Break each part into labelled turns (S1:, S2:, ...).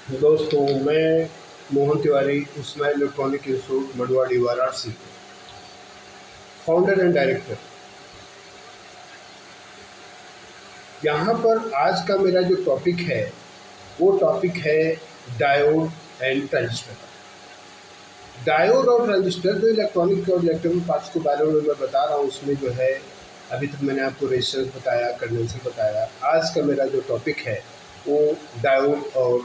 S1: दोस्तों, मैं मोहन तिवारी, उस्मा electronic institute Manduadih Varanasi, founder and director. यहाँ पर आज का मेरा जो टॉपिक है वो टॉपिक है डायोड एंड ट्रांजिस्टर। डायोड और ट्रांजिस्टर जो इलेक्ट्रॉनिक और इलेक्ट्रॉनिक पार्ट्स के बारे में मैं बता रहा हूँ, उसमें जो है अभी तक मैंने आपको रेजिस्टेंस बताया, कंडेंसर बताया। आज का मेरा जो टॉपिक है वो डायोड और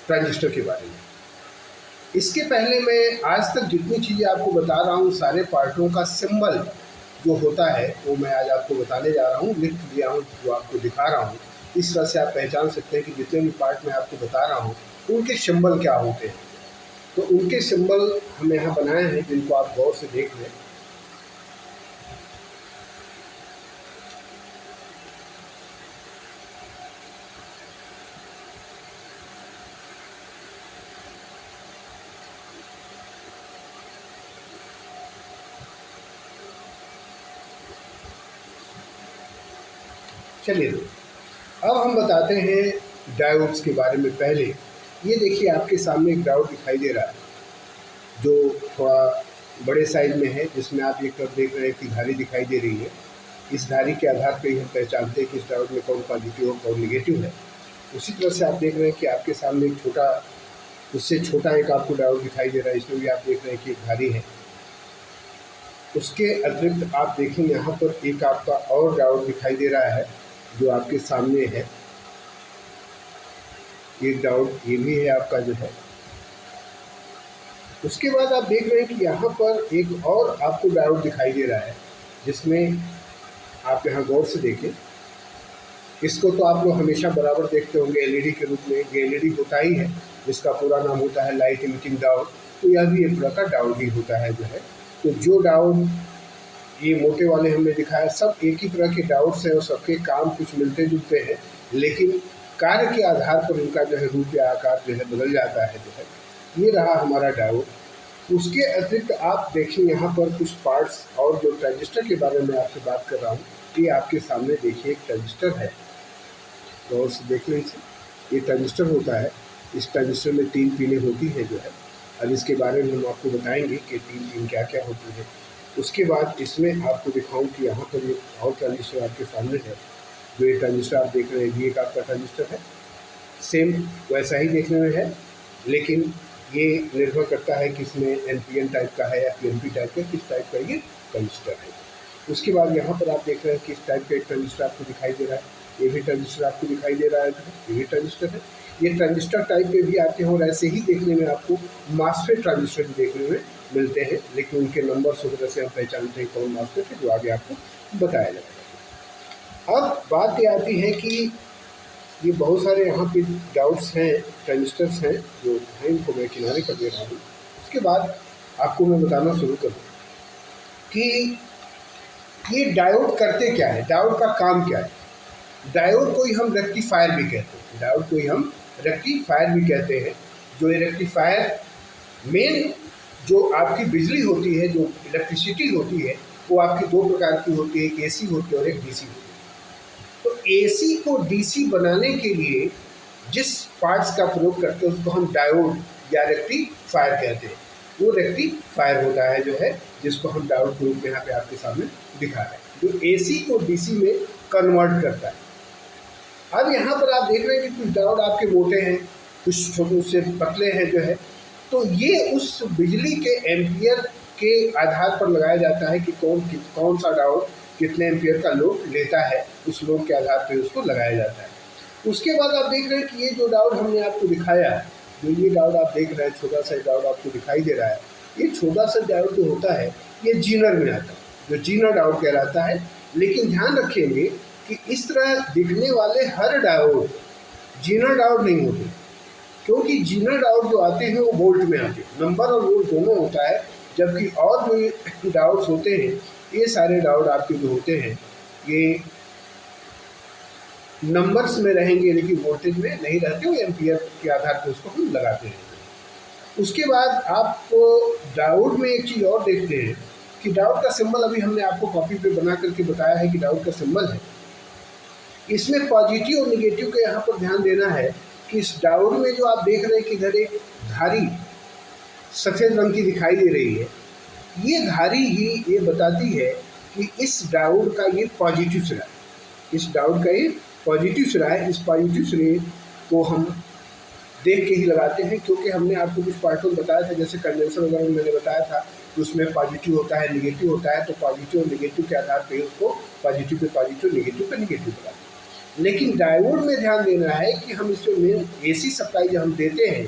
S1: ट्रांजिस्टर के बारे में। इसके पहले मैं आज तक जितनी चीज़ें आपको बता रहा हूँ, सारे पार्टों का सिंबल जो होता है वो मैं आज आपको बताने जा रहा हूँ, लिख दिया हूँ, जो आपको दिखा रहा हूँ। इस तरह से आप पहचान सकते हैं कि जितने भी पार्ट मैं आपको बता रहा हूँ उनके सिंबल क्या होते हैं। तो उनके सिंबल हमने यहाँ बनाए हैं, जिनको आप गौर से देख लें। चलिए, अब हम बताते हैं डायोड्स के बारे में। पहले ये देखिए, आपके सामने एक डायोड दिखाई दे रहा है जो थोड़ा बड़े साइज में है, जिसमें आप ये कर देख रहे हैं कि धारी दिखाई दे रही है। इस धारी के आधार पर हम पहचानते हैं कि इस डायोड में कौन पॉजिटिव और कौन निगेटिव है। उसी तरह से आप देख रहे हैं कि आपके सामने एक छोटा, उससे छोटा एक आपको डायोड दिखाई दे रहा है। इसमें भी आप देख रहे हैं कि एक धारी है। उसके अतिरिक्त आप देखेंगे यहाँ पर एक आपका और डायोड दिखाई दे रहा है जो आपके सामने है। एक डायोड ये भी है आपका जो है। उसके बाद आप देख रहे हैं कि यहाँ पर एक और आपको डायोड दिखाई दे रहा है, जिसमें आप यहाँ गौर से देखें। इसको तो आप लोग हमेशा बराबर देखते होंगे एलईडी के रूप में। ये एलईडी होता ही है, जिसका पूरा नाम होता है लाइट इमिटिंग डायोड। तो यह भी एक तरह का डायोड ही होता है जो है। तो जो डायोड ये मोटे वाले हमने दिखाया, सब एक ही तरह के डायोड्स हैं और सबके काम कुछ मिलते जुलते हैं, लेकिन कार्य के आधार पर इनका जो है रूप या आकार जो है बदल जाता है जो है। ये रहा हमारा डायोड। उसके अतिरिक्त आप देखिए यहाँ पर कुछ पार्ट्स, और जो ट्रांजिस्टर के बारे में आपसे बात कर रहा हूँ, ये आपके सामने देखिए एक ट्रांजिस्टर है। तो और देख लें इसे, ये ट्रांजिस्टर होता है। इस ट्रांजिस्टर में 3 पिनें होती हैं जो है। अब इसके बारे में हम आपको बताएंगे कि 3 पिन क्या क्या होती है। उसके बाद इसमें आपको दिखाऊं कि यहाँ पर एक और ट्रांजिस्टर आपके सामने है। जो ये ट्रांजिस्टर आप देख रहे हैं, ये एक आपका ट्रांजिस्टर है। सेम वैसा ही देखने में है, लेकिन ये निर्भर करता है कि इसमें एनपीएन टाइप का है या पीएनपी टाइप का, किस टाइप का ये ट्रांजिस्टर है। उसके बाद यहाँ पर आप देख रहे हैं कि इस टाइप का एक ट्रांजिस्टर आपको दिखाई दे रहा है। ये भी ट्रांजिस्टर आपको दिखाई दे रहा है, ये भी ट्रांजिस्टर है। ये ट्रांजिस्टर टाइप के भी आते हैं और ऐसे ही देखने में आपको मास्फेट ट्रांजिस्टर भी देखने में मिलते हैं, लेकिन उनके नंबर्स वगैरह से हम पहचानते हैं कौन मास्फेट है, जो आगे आपको बताया जाएगा। अब बात ये आती है कि ये बहुत सारे यहाँ पे डायोड्स हैं, ट्रांजिस्टर्स हैं जो हैं, इनको मैं किनारे कर दे रहा हूँ। उसके बाद आपको मैं बताना शुरू करूँ कि ये डायोड करते क्या है, डायोड का काम क्या है। डायोड को ही हम रेक्टिफायर भी कहते हैं, डायोड को ही हम रेक्टिफायर भी कहते हैं। जो ये रेक्टिफायर मेन जो आपकी बिजली होती है, जो इलेक्ट्रिसिटी होती है, वो आपकी 2 प्रकार की होती है, एक एसी होती है और एक डीसी होती है। तो एसी को डीसी बनाने के लिए जिस पार्ट्स का प्रयोग करते हैं उसको हम डायोड या रेक्टिफायर कहते हैं। वो रेक्टिफायर होता है जो है, जिसको हम डायोड के रूप में यहाँ पे आपके सामने दिखा रहे हैं, जो एसी को डीसी में कन्वर्ट करता है। अब यहाँ पर आप देख रहे हैं कि कुछ डायोड आपके मोटे हैं, कुछ छोटे से पतले हैं जो है। तो ये उस बिजली के एम्पियर के आधार पर लगाया जाता है कि कौन सा डायोड कितने एम्पियर का लोड लेता है, उस लोड के आधार पर उसको लगाया जाता है। उसके बाद आप देख रहे हैं कि ये जो डायोड हमने आपको दिखाया, जो ये डायोड आप देख रहे हैं, छोटा सा डायोड आपको दिखाई दे रहा है, ये छोटा सा डायोड जो होता है ये जीनर में आता है, जो जीनर डायोड कहलाता है। लेकिन ध्यान रखेंगे कि इस तरह दिखने वाले हर डायोड जीनर डायोड नहीं होते, क्योंकि जीनर डायोड जो आते हैं वो वोल्ट में आते हैं, नंबर और वोल्ट दोनों होता है। जबकि और जो डायोड्स होते हैं, ये सारे डायोड आपके जो होते हैं ये नंबर्स में रहेंगे, लेकिन वोल्टेज में नहीं रहते, वो एम्पियर के आधार पर उसको हम लगाते हैं। उसके बाद आपको डायोड में एक चीज़ और देखते हैं कि डायोड का सिंबल अभी हमने आपको कॉपी पे बना करके बताया है कि डायोड का सिंबल है। इसमें पॉजिटिव और निगेटिव का यहाँ पर ध्यान देना है कि इस डायोड में जो आप देख रहे हैं कि इधर एक धारी सफ़ेद रंग की दिखाई दे रही है, ये धारी ही ये बताती है कि इस डायोड का ये पॉजिटिव सिरा है, इस डायोड का ये पॉजिटिव सिरा है। इस पॉजिटिव सिरे को हम देख के ही लगाते हैं, क्योंकि हमने आपको कुछ पार्टों में बताया था, जैसे कंडेंसर वगैरह में मैंने बताया था कि उसमें पॉजिटिव होता है, नेगेटिव होता है, तो पॉजिटिव और नेगेटिव के आधार पर उसको पॉजिटिव पे पॉजिटिव, नेगेटिव पे नेगेटिव बनाते हैं। लेकिन डायोड में ध्यान देना है कि हम इसमें मेन AC सप्लाई जब हम देते हैं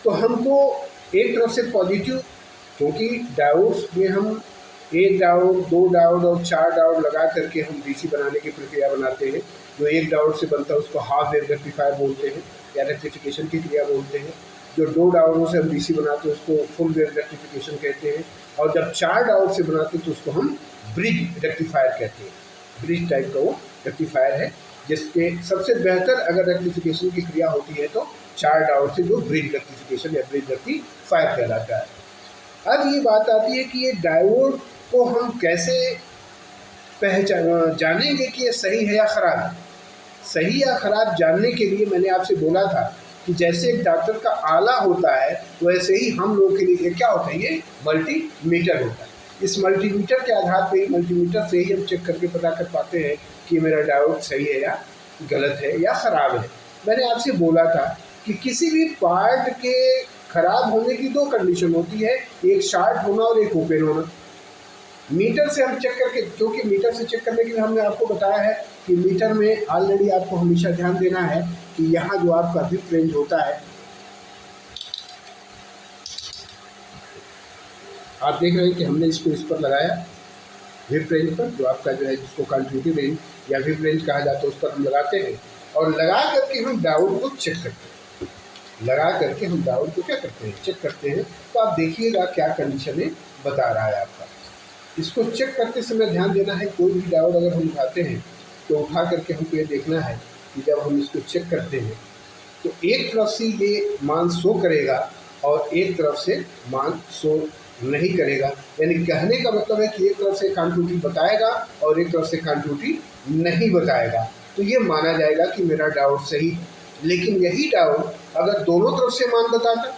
S1: तो हमको एक तरफ से पॉजिटिव, क्योंकि डायोड्स में हम एक डायोड, दो डायोड और चार डायोड लगा करके हम DC बनाने की प्रक्रिया बनाते हैं। जो एक डायोड से बनता है उसको हाफ वेव रेक्टिफायर बोलते हैं या रेक्टिफिकेशन की क्रिया बोलते हैं। जो दो डायोडों से हम DC बनाते हैं उसको फुल वेव रेक्टिफिकेशन कहते हैं, और जब चार डायोड से बनाते हैं तो उसको हम ब्रिज रेक्टिफायर कहते हैं। ब्रिज टाइप का वो रेक्टिफायर है, जिसके सबसे बेहतर अगर रेक्टिफिकेशन की क्रिया होती है तो चार डायोड से जो ब्रिज रेक्टिफिकेशन या ब्रिज रेक्टिफायर कहलाता है। अब ये बात आती है कि ये डायोड को हम कैसे जानेंगे कि ये सही है या ख़राब है। सही या ख़राब जानने के लिए मैंने आपसे बोला था कि जैसे एक डॉक्टर का आला होता है, वैसे ही हम लोगों के लिए क्या होता है, ये मल्टीमीटर होता है। इस मल्टीमीटर के आधार पर, मल्टीमीटर से ही हम चेक करके पता कर पाते हैं कि मेरा डायोड सही है या गलत है या ख़राब है। मैंने आपसे बोला था कि किसी भी पार्ट के ख़राब होने की दो कंडीशन होती है, एक शार्ट होना और एक ओपन होना। मीटर से हम चेक करके, क्योंकि मीटर से चेक करने के लिए हमने आपको बताया है कि मीटर में ऑलरेडी आपको हमेशा ध्यान देना है कि यहाँ जो आपका विप रेंज होता है, आप देख रहे हैं कि हमने इसको इस पर लगाया, विप रेंज पर, जो आपका जो है जिसको कंट्रीब्यूटिव रेंज या विप रेंज कहा जाता है, उस पर हम लगाते हैं और लगा करके हम डायोड को चेक करते हैं। लगा करके हम डायोड को क्या करते हैं, चेक करते हैं। तो आप देखिएगा क्या कंडीशन है बता रहा है आपका। इसको चेक करते समय ध्यान देना है, कोई भी डायोड अगर हम उठाते हैं तो उठा करके हमको ये देखना है कि जब हम इसको चेक करते हैं तो एक तरफ से ये मान शो करेगा और एक तरफ से मान शो नहीं करेगा। यानी कहने का मतलब है कि एक तरफ से कंटिन्यूटी बताएगा और एक तरफ से कंटिन्यूटी नहीं बताएगा, तो ये माना जाएगा कि मेरा डायोड सही है। लेकिन यही डायोड अगर दोनों तरफ से मान बताता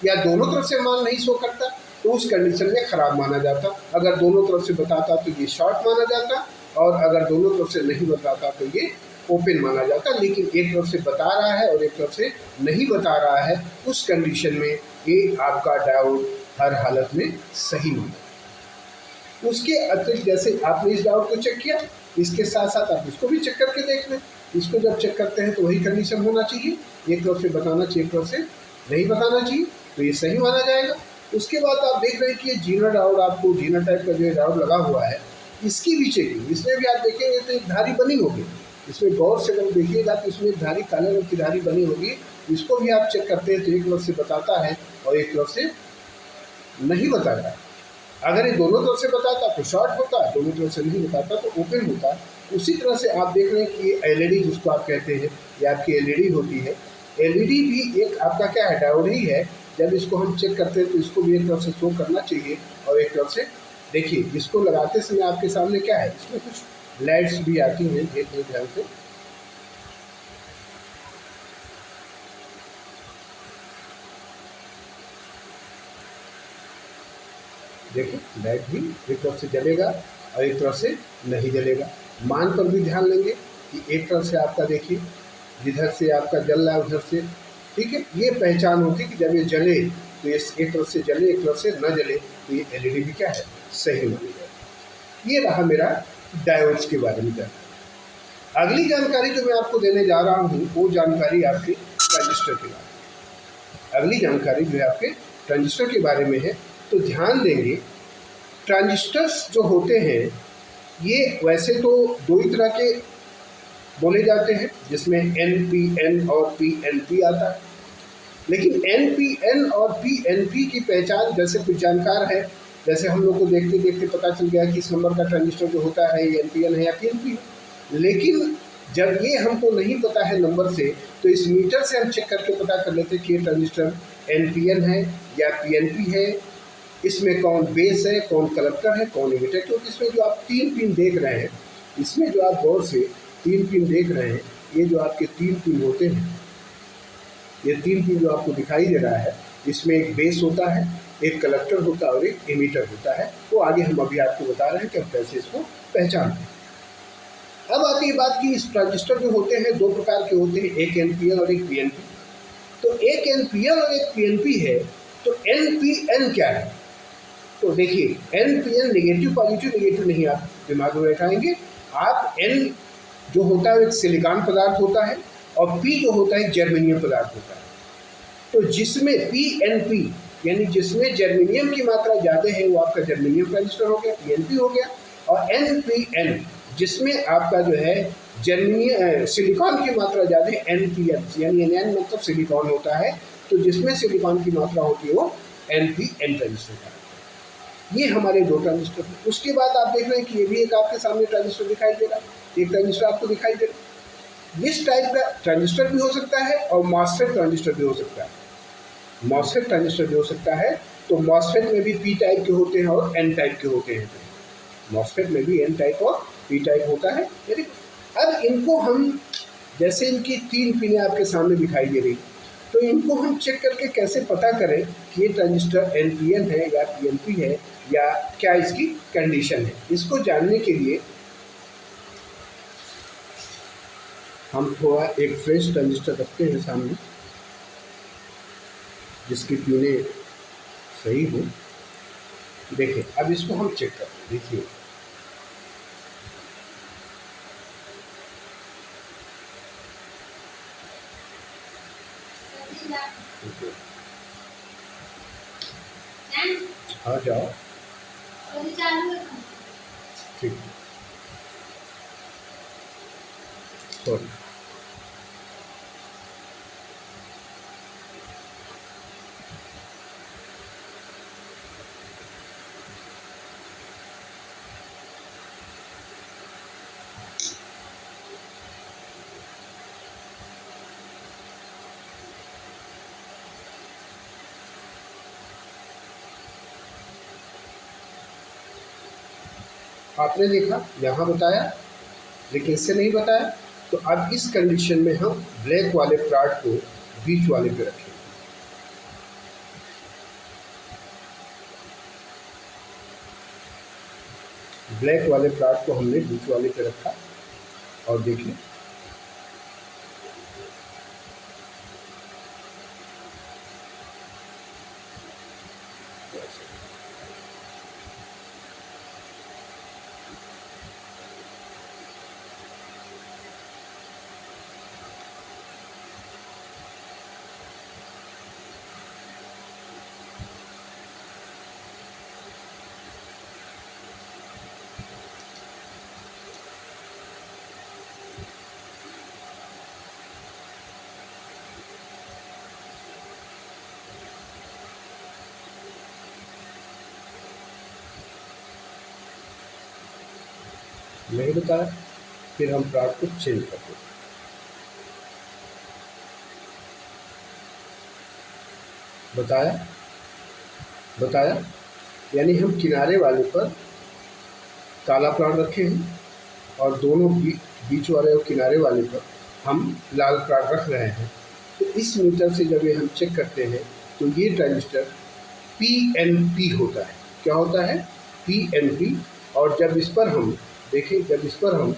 S1: या दोनों तरफ से मान नहीं शो करता तो उस कंडीशन में ख़राब माना जाता। अगर दोनों तरफ से बताता तो ये शॉर्ट माना जाता, और अगर दोनों तरफ से नहीं बताता तो ये ओपन माना जाता। लेकिन एक तरफ से बता रहा है और एक तरफ से नहीं बता रहा है, उस कंडीशन में ये आपका डायोड हर हालत में सही माना। उसके अतिरिक्त जैसे आपने इस डायोड को चेक किया, इसके साथ साथ आप इसको भी चेक करके देख लें। इसको जब चेक करते हैं तो वही कंडीशन होना चाहिए, एक तरफ से बताना चाहिए, एक तरफ से नहीं बताना चाहिए, तो ये सही माना जाएगा। उसके बाद आप देख रहे हैं कि ये जीना डायोड, आपको जीना टाइप का जो डायोड लगा हुआ है, इसकी भी चेकिंग, इसमें भी आप देखेंगे तो एक धारी बनी होगी। इसमें गौर से अगर देखिएगा तो इसमें एक धारी, काले रंग की धारी बनी होगी। इसको भी आप चेक करते हैं तो एक तरफ से बताता है और एक तरफ से नहीं बताता। अगर ये दोनों तरफ से बताता तो शॉर्ट होता, दोनों तरफ से नहीं बताता तो ओपन होता। उसी तरह से आप देख रहे हैं कि ये LED जिसको आप कहते हैं, ये आपकी LED होती है। LED भी एक आपका क्या है, डायोड ही है। जब इसको हम चेक करते हैं तो इसको भी एक तरफ से शो करना चाहिए और एक तरफ से, देखिए इसको लगाते समय आपके सामने क्या है, इसमें कुछ लाइट्स भी आती हैं, देखिए ध्यान से। देखिए लाइट भी एक तरफ से जलेगा और एक तरफ से नहीं जलेगा। मान पर भी ध्यान लेंगे कि एक तरफ से आपका देखिए, जिधर से आपका जल रहा है उधर से, ठीक है। ये पहचान होती है कि जब ये जले तो ये एक तरफ से जले, एक तरफ से न जले, तो ये LED भी क्या है, सही मानी जाए। ये रहा मेरा डायोड्स के बारे में जानकारी। अगली जानकारी जो मैं आपको देने जा रहा हूँ वो जानकारी आपके ट्रांजिस्टर के बारे में। अगली जानकारी जो है आपके ट्रांजिस्टर के बारे में है। तो ध्यान देंगे, ट्रांजिस्टर्स जो होते हैं ये वैसे तो दो ही तरह के बोले जाते हैं, जिसमें NPN और PNP आता है। लेकिन NPN और PNP की पहचान, जैसे कुछ जानकार है, जैसे हम लोग को देखते देखते पता चल गया कि इस नंबर का ट्रांजिस्टर जो होता है ये NPN है या PNP है। लेकिन जब ये हमको नहीं पता है नंबर से, तो इस मीटर से हम चेक करके पता कर लेते हैं कि ये ट्रांजिस्टर NPN है या PNP है। इसमें कौन बेस है, कौन कलेक्टर है, कौन इमिटर। क्योंकि इसमें जो आप 3 पिन देख रहे हैं, इसमें जो आप गौर से 3 पिन देख रहे हैं, ये जो आपके 3 पिन होते हैं, ये 3 पिन जो आपको दिखाई दे रहा है, इसमें एक बेस होता है, एक कलेक्टर होता है और एक एमीटर होता है। वो आगे हम अभी आपको बता रहे हैं कि हम कैसे इसको पहचानते हैं। अब आती है बात कि इस ट्रांजिस्टर जो होते हैं 2 प्रकार के होते हैं, एक एनपीएन और एक पीएनपी। तो एक एनपीएन और एक पीएनपी है, तो एनपीएन क्या है? तो देखिए एनपीएन नेगेटिव पॉजिटिव नेगेटिव नहीं आप दिमाग में बैठाएंगे आप। एन जो होता है एक सिलिकॉन पदार्थ होता है और पी जो होता है जर्मेनियम पदार्थ होता है। तो जिसमें पीएनपी यानी जिसमें जर्मेनियम की मात्रा ज़्यादा है वो आपका जर्मेनियम ट्रांजिस्टर हो गया, पीएनपी हो गया। और एनपीएन जिसमें आपका जो है जर्मेनियम सिलिकॉन की मात्रा ज़्यादा है, एनपीएन यानी एन मतलब सिलिकॉन होता है, तो जिसमें सिलिकॉन की मात्रा होती है वो एनपीएन ट्रांजिस्टर का। ये हमारे 2 ट्रांजिस्टर हैं। उसके बाद आप देख रहे हैं कि ये भी एक आपके सामने ट्रांजिस्टर दिखाई दे रहा है, एक ट्रांजिस्टर आपको दिखाई दे रहा है। इस टाइप का ट्रांजिस्टर भी हो सकता है और मॉसफेट ट्रांजिस्टर भी हो सकता है। मॉसफेट ट्रांजिस्टर भी हो सकता है, तो मॉसफेट में भी पी टाइप के होते हैं और एन टाइप के होते हैं। मॉसफेट में भी एन टाइप और पी टाइप होता है। अब इनको हम जैसे इनकी 3 पिनें आपके सामने दिखाई दे रही, तो इनको हम चेक करके कैसे पता करें कि ये ट्रांजिस्टर एनपीएन है या पीएनपी है या क्या इसकी कंडीशन है। इसको जानने के लिए हम थोड़ा एक फ्रेश ट्रांजिस्टर रखते हैं सामने जिसकी पिनें सही हो। देखिए अब इसको हम चेक करते हैं। देखिए आ जाओ, ठीक सॉरी। आपने देखा यहाँ बताया लेकिन इससे नहीं बताया, तो अब इस कंडीशन में हम ब्लैक वाले प्लॉट को बीच वाले पे रखें। ब्लैक वाले प्लॉट को हमने बीच वाले पे रखा और देखिए नहीं बताया, फिर हम प्लॉट को चेंज करते हैं। बताया बताया यानी हम किनारे वाले पर काला प्लॉट रखे हैं और दोनों बीच वाले और किनारे वाले पर हम लाल प्लॉट रख रहे हैं। तो इस मीटर से जब ये हम चेक करते हैं तो ये ट्रांजिस्टर पीएनपी होता है। क्या होता है? पीएनपी। और जब इस पर हम देखें, जब इस पर हम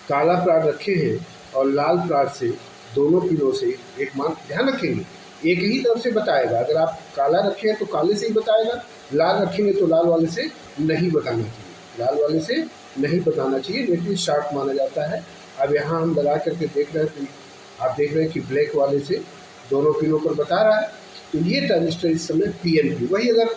S1: काला प्लॉट रखे हैं और लाल प्लॉट से दोनों पिनों से एक मान ध्यान रखेंगे एक ही तरफ से बताएगा। अगर आप काला रखें तो काले से ही बताएगा, लाल रखेंगे तो लाल वाले से नहीं बताना चाहिए, लाल वाले से नहीं बताना चाहिए, नेगेटिव शॉर्ट माना जाता है। अब यहाँ हम लगा करके देख रहे हैं तो आप देख रहे हैं कि ब्लैक वाले से दोनों पिनों पर बता रहा है। तो ये ट्रांजिस्टर इस समय पीएनपी। वही अगर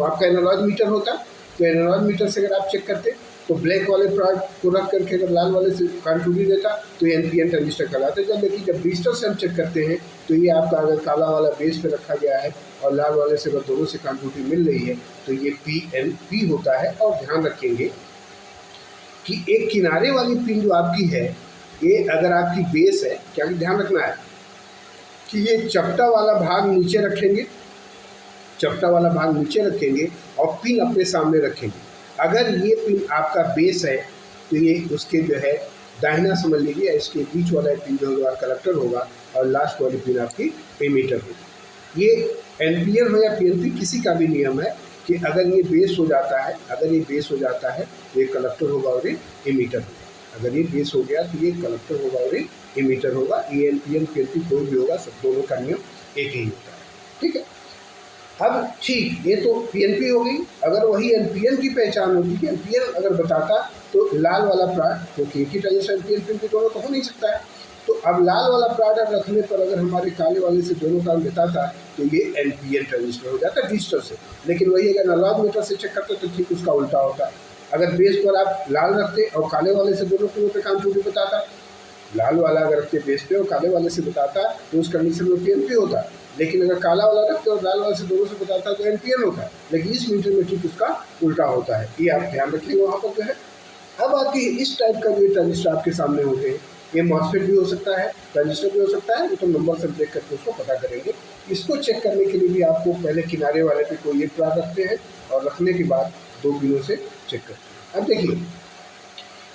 S1: आपका एनालॉग मीटर होता तो एनालॉग मीटर से अगर आप चेक करते तो ब्लैक वाले प्लॉट को रख करके अगर लाल वाले से कंट्रीब्यूटी देता तो ये एनपीएन ट्रांजिस्टर कहलाता है। लेकिन जब डिजिटल से हम चेक करते हैं तो ये आपका अगर काला वाला बेस पे रखा गया है और लाल वाले से अगर दोनों से कंट्रीब्यूटी मिल रही है तो ये पीएनपी होता है। और ध्यान रखेंगे कि एक किनारे वाली पिन जो आपकी है, ये अगर आपकी बेस है, क्या ध्यान रखना है कि ये चपटा वाला भाग नीचे रखेंगे, चपटा वाला भाग नीचे रखेंगे और पिन अपने सामने रखेंगे। अगर ये पिन आपका बेस है तो ये उसके जो है दाहिना समझ लीजिए, इसके बीच वाला पिन जो होगा कलेक्टर होगा और लास्ट वाली पिन आपकी एमीटर होगी। ये एनपीएन हो या पीएनपी, किसी का भी नियम है कि अगर ये बेस हो जाता है, तो ये कलेक्टर होगा और ये एमीटर होगा। अगर ये बेस हो गया तो ये कलेक्टर होगा और ये एमीटर होगा। ये एनपीएन पीएनपी कोई भी होगा, सब दोनों का नियम एक ही होता है। ठीक है, अब ठीक, ये तो पीएनपी हो गई। अगर वही एनपीएन की पहचान होती कि एनपीएन अगर बताता तो लाल वाला प्लॉट, क्योंकि एक ही ट्रांजिस्टर एनपीएन पीएनपी दोनों तो हो नहीं सकता है, तो अब लाल वाला प्लॉट रखने पर अगर हमारे काले वाले से दोनों काम बताता तो ये एनपीएन ट्रांजिस्टर हो जाता डिजिटल से। लेकिन वही अगर एनालॉग मीटर से चेक करते तो ठीक उसका उल्टा होता। अगर बेस पर आप लाल रखते और काले वाले से दोनों पिनों पे काम चूड़ी बताता, लाल वाला अगर रखते बेस पे और काले वाले से बताता तो उस कंडीशन में पीएनपी होता। लेकिन अगर काला वाला रखते और लाल वाले से दोनों से बताता तो एनपीएन होता है। लेकिन इस मीटर में ठीक उसका उल्टा होता है, ये आप ध्यान रखिएगा वहाँ पर जो है। अब आती है इस टाइप का जो ट्रांजिस्टर आपके सामने होते हैं, ये मॉसफेट भी हो सकता है, ट्रांजिस्टर भी हो सकता है, तो नंबर से देख करके उसको पता करेंगे। इसको चेक करने के लिए भी आपको पहले किनारे वाले पे कोई एक प्लॉट रखते हैं और रखने के बाद दो पिनों से चेक करते हैं। अब देखिए,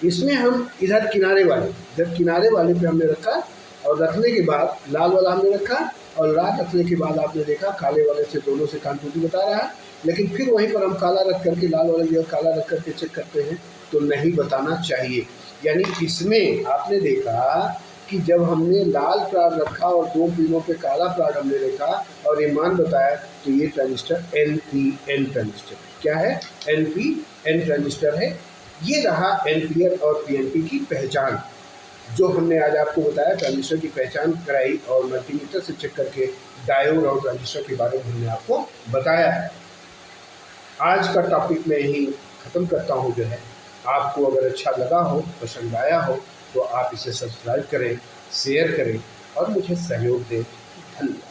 S1: इसमें हम इधर किनारे वाले पे हमने रखा और रखने के बाद लाल वाला हमने रखा और लाल रखने के बाद आपने देखा काले वाले से दोनों से कंट्रोटी बता रहा है। लेकिन फिर वहीं पर हम काला रख करके लाल वाले जगह काला रख करके चेक करते हैं तो नहीं बताना चाहिए। यानी इसमें आपने देखा कि जब हमने लाल प्राड रखा और दो पिनों पे काला प्राड हमने रखा और ये मान बताया तो ये ट्रांजिस्टर एनपीएन ट्रांजिस्टर क्या है, एनपीएन ट्रांजिस्टर है। ये रहा एनपीएन और पीएनपी की पहचान जो हमने आज आपको बताया, ट्रांजिस्टर की पहचान कराई और मल्टीमीटर से चेक करके डायोड और ट्रांजिस्टर के बारे में हमने आपको बताया है। आज का टॉपिक मैं यही ख़त्म करता हूँ जो है। आपको अगर अच्छा लगा हो, पसंद आया हो तो आप इसे सब्सक्राइब करें, शेयर करें और मुझे सहयोग दें। धन्यवाद।